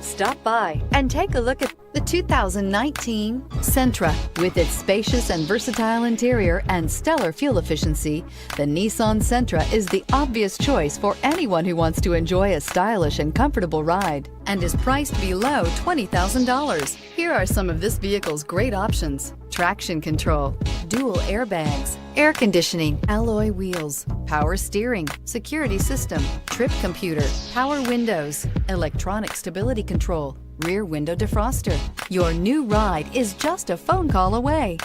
Stop by and take a look at the 2019 Sentra. With its spacious and versatile interior and stellar fuel efficiency, the Nissan Sentra is the obvious choice for anyone who wants to enjoy a stylish and comfortable ride and is priced below $20,000. Here are some of this vehicle's great options: traction control, dual airbags, air conditioning, alloy wheels, power steering, security system, trip computer, power windows, electronic stability control, rear window defroster. Your new ride is just a phone call away.